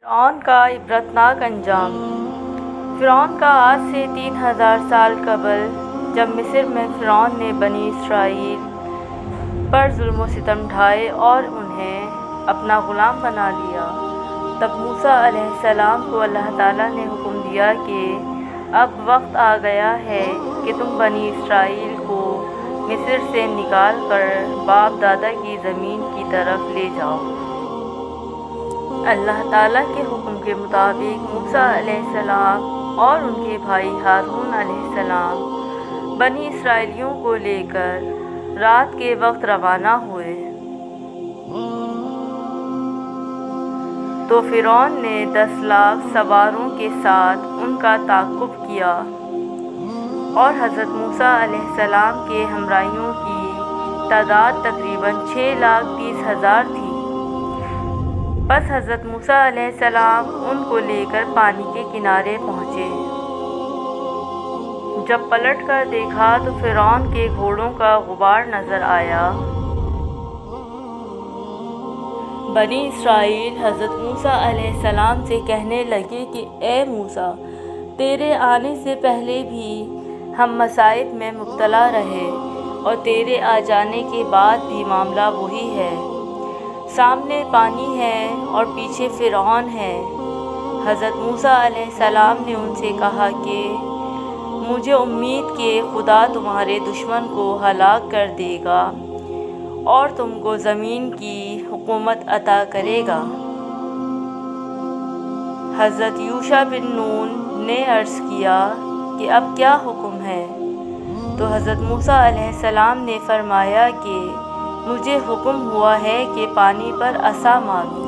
فرعون کا عبرتناک انجام۔ فرعون کا آج سے 3000 سال قبل جب مصر میں فرعون نے بنی اسرائیل پر ظلم و ستم ڈھائے اور انہیں اپنا غلام بنا لیا، تب موسیٰ علیہ السلام کو اللہ تعالیٰ نے حکم دیا کہ اب وقت آ گیا ہے کہ تم بنی اسرائیل کو مصر سے نکال کر باپ دادا کی زمین کی طرف لے جاؤ۔ اللہ تعالیٰ کے حکم کے مطابق موسیٰ علیہ السلام اور ان کے بھائی ہارون علیہ السلام بنی اسرائیلیوں کو لے کر رات کے وقت روانہ ہوئے۔ تو فرعون نے 10 لاکھ سواروں کے ساتھ ان کا تعاقب کیا اور حضرت موسیٰ علیہ السلام کے ہمراہیوں کی تعداد تقریباً 6,30,000 تھی۔ بس حضرت موسیٰ علیہ السلام ان کو لے کر پانی کے کنارے پہنچے۔ جب پلٹ کر دیکھا تو فرعون کے گھوڑوں کا غبار نظر آیا۔ بنی اسرائیل حضرت موسیٰ علیہ السلام سے کہنے لگے کہ اے موسیٰ، تیرے آنے سے پہلے بھی ہم مصائب میں مبتلا رہے اور تیرے آ جانے کے بعد بھی معاملہ وہی ہے، سامنے پانی ہے اور پیچھے فرعون ہے۔ حضرت موسیٰ علیہ السلام نے ان سے کہا کہ مجھے امید کہ خدا تمہارے دشمن کو ہلاک کر دے گا اور تم کو زمین کی حکومت عطا کرے گا۔ حضرت یوشع بن نون نے عرض کیا کہ اب کیا حکم ہے؟ تو حضرت موسیٰ علیہ السلام نے فرمایا کہ مجھے حکم ہوا ہے کہ پانی پر عصا ماروں،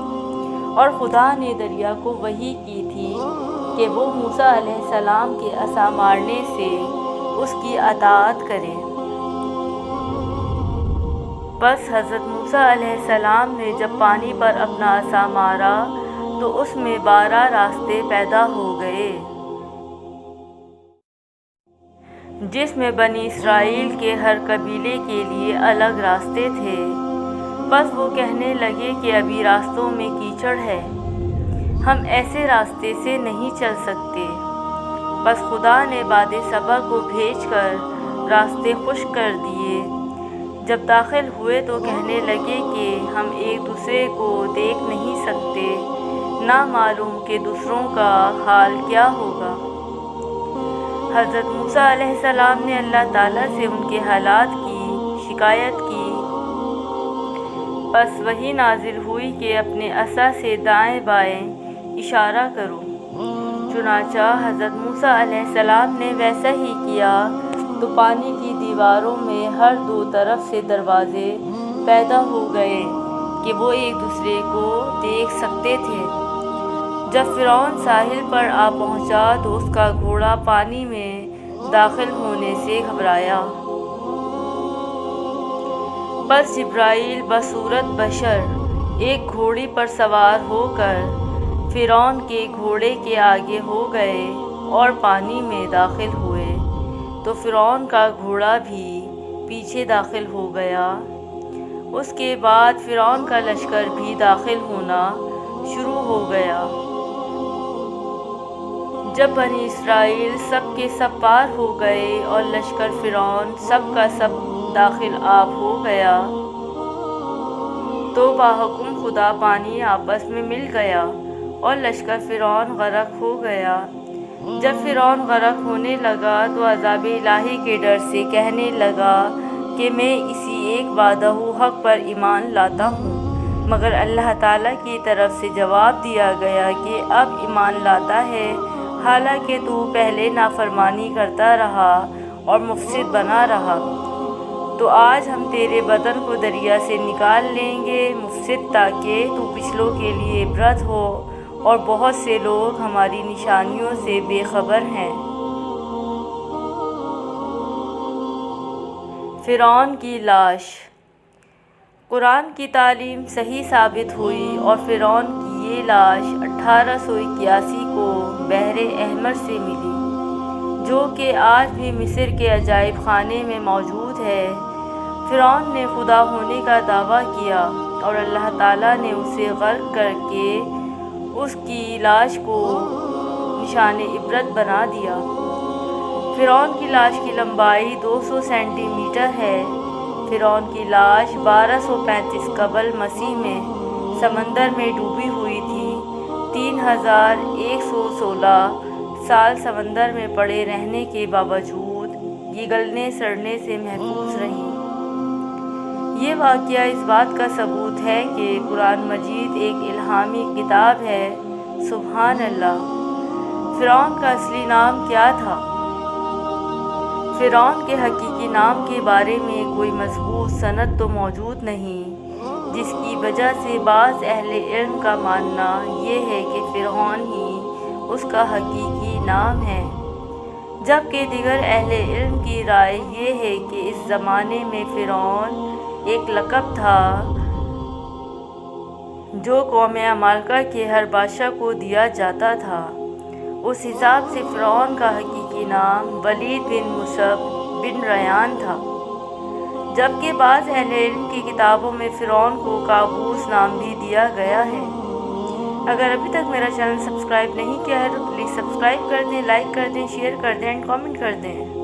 اور خدا نے دریا کو وحی کی تھی کہ وہ موسیٰ علیہ السلام کے عصا مارنے سے اس کی اطاعت کرے۔ بس حضرت موسیٰ علیہ السلام نے جب پانی پر اپنا عصا مارا تو اس میں 12 راستے پیدا ہو گئے، جس میں بنی اسرائیل کے ہر قبیلے کے لیے الگ راستے تھے۔ بس وہ کہنے لگے کہ ابھی راستوں میں کیچڑ ہے، ہم ایسے راستے سے نہیں چل سکتے۔ بس خدا نے باد صبا کو بھیج کر راستے خشک کر دیے۔ جب داخل ہوئے تو کہنے لگے کہ ہم ایک دوسرے کو دیکھ نہیں سکتے، نہ معلوم کہ دوسروں کا حال کیا ہوگا۔ حضرت موسیٰ علیہ السلام نے اللہ تعالیٰ سے ان کے حالات کی شکایت کی۔ بس وحی نازل ہوئی کہ اپنے عصا سے دائیں بائیں اشارہ کرو۔ چنانچہ حضرت موسیٰ علیہ السلام نے ویسا ہی کیا تو پانی کی دیواروں میں ہر 2 طرف سے دروازے پیدا ہو گئے کہ وہ ایک دوسرے کو دیکھ سکتے تھے۔ جب فرعون ساحل پر آ پہنچا تو اس کا گھوڑا پانی میں داخل ہونے سے گھبرایا۔ بس جبرائیل بصورت بشر ایک گھوڑی پر سوار ہو کر فرعون کے گھوڑے کے آگے ہو گئے اور پانی میں داخل ہوئے، تو فرعون کا گھوڑا بھی پیچھے داخل ہو گیا۔ اس کے بعد فرعون کا لشکر بھی داخل ہونا شروع ہو گیا۔ جب بنی اسرائیل سب کے سب پار ہو گئے اور لشکر فرعون سب کا سب داخل آب ہو گیا، تو باحکم خدا پانی آپس میں مل گیا اور لشکر فرعون غرق ہو گیا۔ جب فرعون غرق ہونے لگا تو عذاب الہی کے ڈر سے کہنے لگا کہ میں اسی ایک وعدہ حق پر ایمان لاتا ہوں، مگر اللہ تعالیٰ کی طرف سے جواب دیا گیا کہ اب ایمان لاتا ہے، حالانکہ تو پہلے نافرمانی کرتا رہا اور مفسد بنا رہا۔ تو آج ہم تیرے بدن کو دریا سے نکال لیں گے مفسد، تاکہ تو پچھلوں کے لیے عبرت ہو، اور بہت سے لوگ ہماری نشانیوں سے بے خبر ہیں۔ فرعون کی لاش۔ قرآن کی تعلیم صحیح ثابت ہوئی اور فرعون کی یہ لاش 1881 کو بحر احمر سے ملی، جو کہ آج بھی مصر کے عجائب خانے میں موجود ہے۔ فرعون نے خدا ہونے کا دعویٰ کیا اور اللہ تعالیٰ نے اسے غرق کر کے اس کی لاش کو نشان عبرت بنا دیا۔ فرعون کی لاش کی لمبائی 200 سینٹی میٹر ہے۔ فرعون کی لاش 1235 قبل مسیح میں سمندر میں ڈوبی ہوئی تھی۔ 3116 سال سمندر میں پڑے رہنے کے باوجود یہ گلنے سڑنے سے محفوظ رہی۔ یہ واقعہ اس بات کا ثبوت ہے کہ قرآن مجید ایک الہامی کتاب ہے۔ سبحان اللہ۔ فرعون کا اصلی نام کیا تھا؟ فرعون کے حقیقی نام کے بارے میں کوئی مضبوط سند تو موجود نہیں، جس کی وجہ سے بعض اہل علم کا ماننا یہ ہے کہ فرعون ہی اس کا حقیقی نام ہے، جبکہ دیگر اہل علم کی رائے یہ ہے کہ اس زمانے میں فرعون ایک لقب تھا جو قوم عمالقہ کے ہر بادشاہ کو دیا جاتا تھا۔ اس حساب سے فرعون کا حقیقی نام ولید بن مصعب بن ریان تھا، جبکہ بعض اہل علم کی کتابوں میں فرعون کو قابوس نام بھی دیا گیا ہے۔ اگر ابھی تک میرا چینل سبسکرائب نہیں کیا ہے تو پلیز سبسکرائب کر دیں، لائک کر دیں، شیئر کر دیں اینڈ کامنٹ کر دیں۔